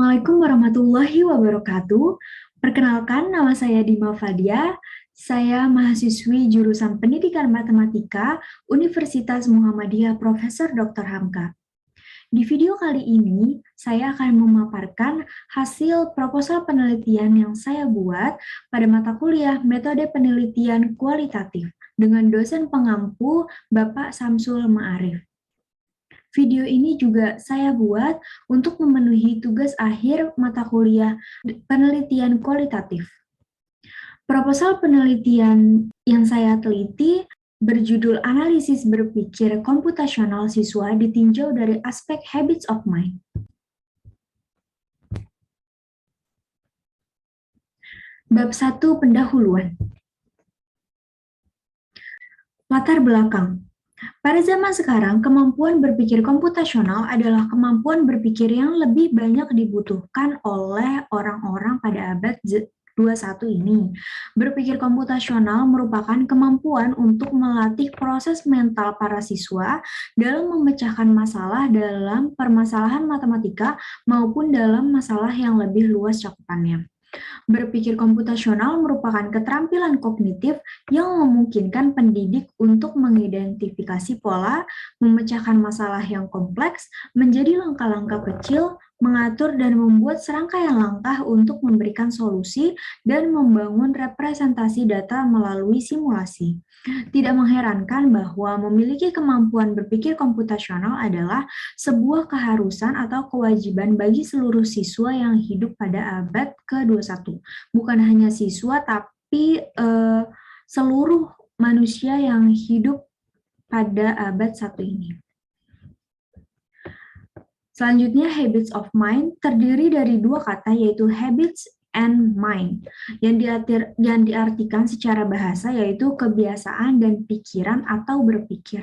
Assalamualaikum warahmatullahi wabarakatuh. Perkenalkan, nama saya Dima Fadia. Saya mahasiswi jurusan Pendidikan Matematika Universitas Muhammadiyah Profesor Dr. Hamka. Di video kali ini, saya akan memaparkan hasil proposal penelitian yang saya buat pada mata kuliah Metode Penelitian Kualitatif dengan dosen pengampu Bapak Samsul Ma'arif. Video ini juga saya buat untuk memenuhi tugas akhir mata kuliah penelitian kualitatif. Proposal penelitian yang saya teliti berjudul Analisis Berpikir Komputasional Siswa ditinjau dari aspek Habits of Mind. Bab 1 Pendahuluan. Latar belakang. Pada zaman sekarang, kemampuan berpikir komputasional adalah kemampuan berpikir yang lebih banyak dibutuhkan oleh orang-orang pada abad 21 ini. Berpikir komputasional merupakan kemampuan untuk melatih proses mental para siswa dalam memecahkan masalah dalam permasalahan matematika maupun dalam masalah yang lebih luas cakupannya. Berpikir komputasional merupakan keterampilan kognitif yang memungkinkan pendidik untuk mengidentifikasi pola, memecahkan masalah yang kompleks menjadi langkah-langkah kecil, mengatur dan membuat serangkaian langkah untuk memberikan solusi dan membangun representasi data melalui simulasi. Tidak mengherankan bahwa memiliki kemampuan berpikir komputasional adalah sebuah keharusan atau kewajiban bagi seluruh siswa yang hidup pada abad ke-21. Bukan hanya siswa, tapi seluruh manusia yang hidup pada abad 1 ini. Selanjutnya, habits of mind terdiri dari dua kata, yaitu habits and mind, yang diartikan secara bahasa yaitu kebiasaan dan pikiran atau berpikir.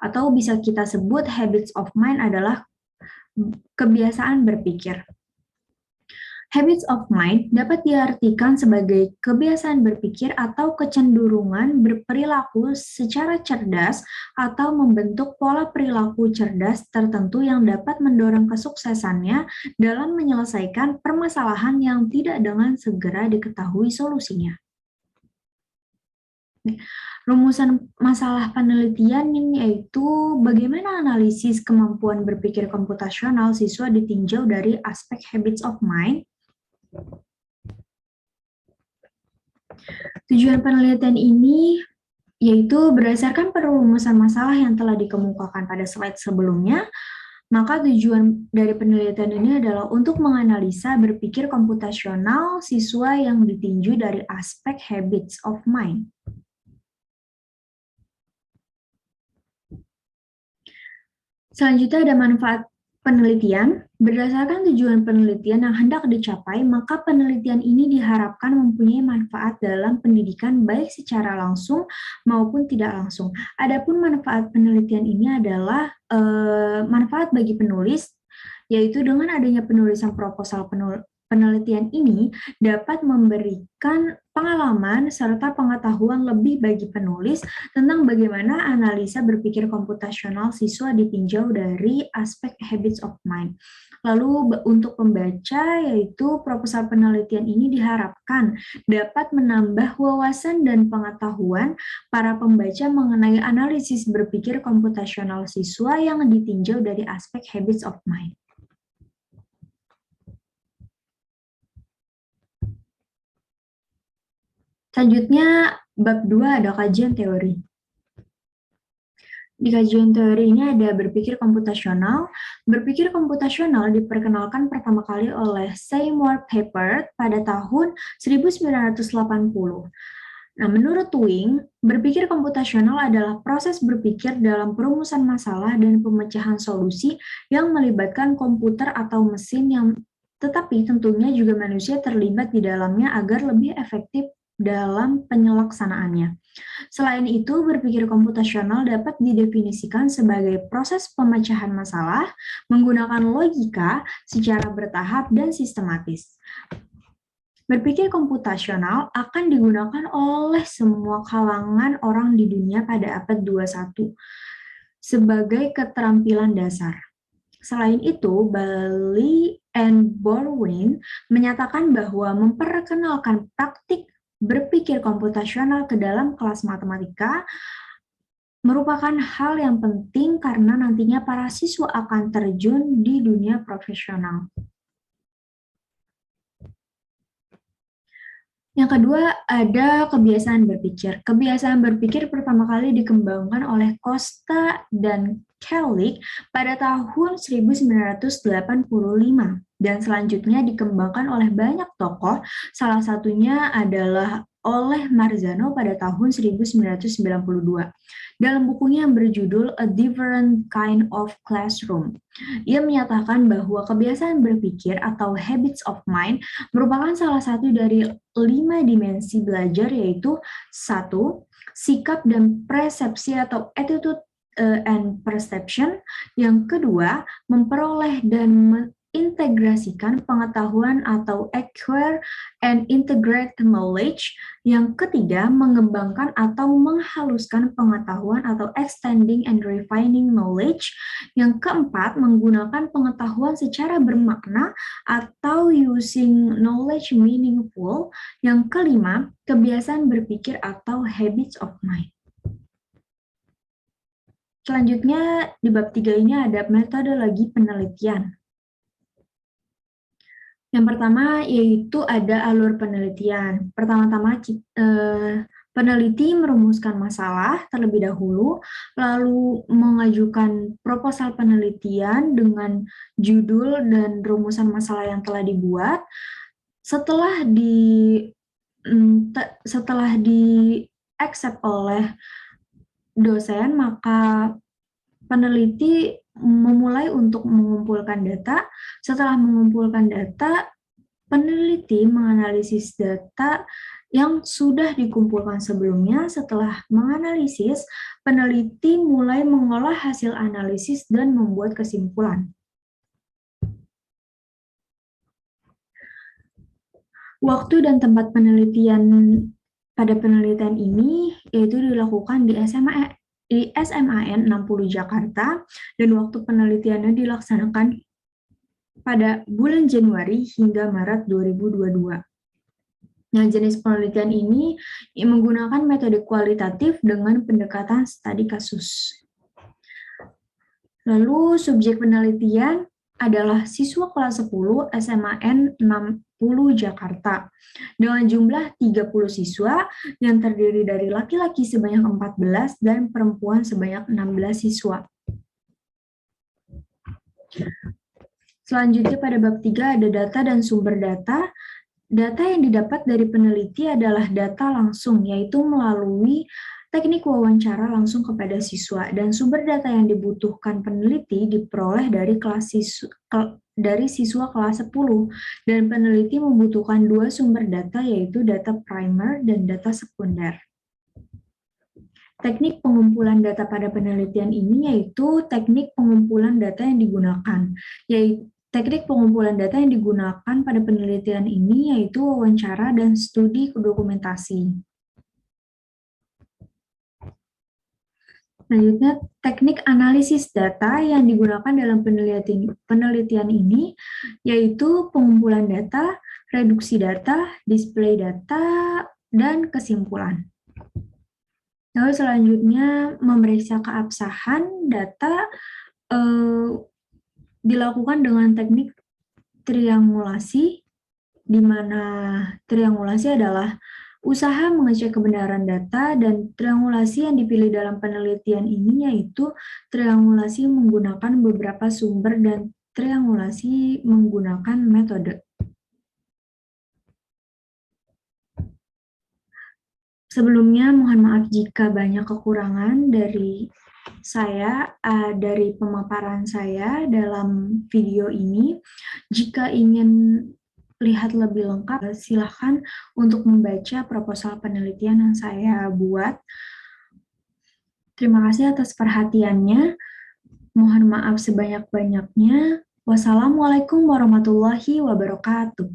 Atau bisa kita sebut habits of mind adalah kebiasaan berpikir. Habits of mind dapat diartikan sebagai kebiasaan berpikir atau kecenderungan berperilaku secara cerdas atau membentuk pola perilaku cerdas tertentu yang dapat mendorong kesuksesannya dalam menyelesaikan permasalahan yang tidak dengan segera diketahui solusinya. Rumusan masalah penelitian ini yaitu bagaimana analisis kemampuan berpikir komputasional siswa ditinjau dari aspek habits of mind. Tujuan penelitian ini yaitu berdasarkan perumusan masalah yang telah dikemukakan pada slide sebelumnya, maka tujuan dari penelitian ini adalah untuk menganalisa berpikir komputasional siswa yang ditinjau dari aspek habits of mind. Selanjutnya ada manfaat penelitian. Berdasarkan tujuan penelitian yang hendak dicapai, maka penelitian ini diharapkan mempunyai manfaat dalam pendidikan baik secara langsung maupun tidak langsung. Adapun manfaat penelitian ini adalah manfaat bagi penulis, yaitu dengan adanya penulisan proposal penelitian ini dapat memberikan pengalaman serta pengetahuan lebih bagi penulis tentang bagaimana analisa berpikir komputasional siswa ditinjau dari aspek habits of mind. Lalu untuk pembaca, yaitu proposal penelitian ini diharapkan dapat menambah wawasan dan pengetahuan para pembaca mengenai analisis berpikir komputasional siswa yang ditinjau dari aspek habits of mind. Selanjutnya, bab 2 ada kajian teori. Di kajian teori ini ada berpikir komputasional. Berpikir komputasional diperkenalkan pertama kali oleh Seymour Papert pada tahun 1980. Nah, menurut Turing, berpikir komputasional adalah proses berpikir dalam perumusan masalah dan pemecahan solusi yang melibatkan komputer atau mesin tetapi tentunya juga manusia terlibat di dalamnya agar lebih efektif dalam penyelaksanaannya. Selain itu, berpikir komputasional dapat didefinisikan sebagai proses pemecahan masalah menggunakan logika secara bertahap dan sistematis. Berpikir komputasional akan digunakan oleh semua kalangan orang di dunia pada abad 21 sebagai keterampilan dasar. Selain itu, and Borwein menyatakan bahwa memperkenalkan praktik berpikir komputasional ke dalam kelas matematika merupakan hal yang penting karena nantinya para siswa akan terjun di dunia profesional. Yang kedua, ada kebiasaan berpikir. Kebiasaan berpikir pertama kali dikembangkan oleh Costa dan Kelly pada tahun 1985 dan selanjutnya dikembangkan oleh banyak tokoh, salah satunya adalah oleh Marzano pada tahun 1992. Dalam bukunya yang berjudul A Different Kind of Classroom, ia menyatakan bahwa kebiasaan berpikir atau habits of mind merupakan salah satu dari 5 dimensi belajar, yaitu 1. Sikap dan persepsi atau attitude and perception. Yang kedua, memperoleh dan mengintegrasikan pengetahuan atau acquire and integrate knowledge. Yang ketiga, mengembangkan atau menghaluskan pengetahuan atau extending and refining knowledge. Yang keempat, menggunakan pengetahuan secara bermakna atau using knowledge meaningful. Yang kelima, kebiasaan berpikir atau habits of mind. Selanjutnya, di bab 3 ini ada metodologi penelitian. Yang pertama yaitu ada alur penelitian. Pertama-tama peneliti merumuskan masalah terlebih dahulu, lalu mengajukan proposal penelitian dengan judul dan rumusan masalah yang telah dibuat. Setelah di-accept oleh dosen, maka peneliti memulai untuk mengumpulkan data. Setelah mengumpulkan data, peneliti menganalisis data yang sudah dikumpulkan sebelumnya. Setelah menganalisis, peneliti mulai mengolah hasil analisis dan membuat kesimpulan. Waktu dan tempat penelitian pada penelitian ini yaitu dilakukan di SMAN 60 Jakarta, dan waktu penelitiannya dilaksanakan pada bulan Januari hingga Maret 2022. Nah, jenis penelitian ini menggunakan metode kualitatif dengan pendekatan studi kasus. Lalu subjek penelitian adalah siswa kelas 10 SMAN 60 Jakarta dengan jumlah 30 siswa yang terdiri dari laki-laki sebanyak 14 dan perempuan sebanyak 16 siswa. Selanjutnya pada bab 3 ada data dan sumber data. Data yang didapat dari peneliti adalah data langsung, yaitu melalui teknik wawancara langsung kepada siswa, dan sumber data yang dibutuhkan peneliti diperoleh dari siswa kelas 10, dan peneliti membutuhkan 2 sumber data, yaitu data primer dan data sekunder. Teknik pengumpulan data pada penelitian ini yaitu teknik pengumpulan data yang digunakan, Teknik pengumpulan data yang digunakan pada penelitian ini yaitu wawancara dan studi dokumentasi. Selanjutnya, teknik analisis data yang digunakan dalam penelitian ini yaitu pengumpulan data, reduksi data, display data, dan kesimpulan. Lalu selanjutnya, memeriksa keabsahan data dilakukan dengan teknik triangulasi, di mana triangulasi adalah usaha mengecek kebenaran data, dan triangulasi yang dipilih dalam penelitian ini yaitu triangulasi menggunakan beberapa sumber dan triangulasi menggunakan metode. Sebelumnya, mohon maaf jika banyak kekurangan dari pemaparan saya dalam video ini. Jika ingin lihat lebih lengkap, silakan untuk membaca proposal penelitian yang saya buat. Terima kasih atas perhatiannya. Mohon maaf sebanyak-banyaknya. Wassalamualaikum warahmatullahi wabarakatuh.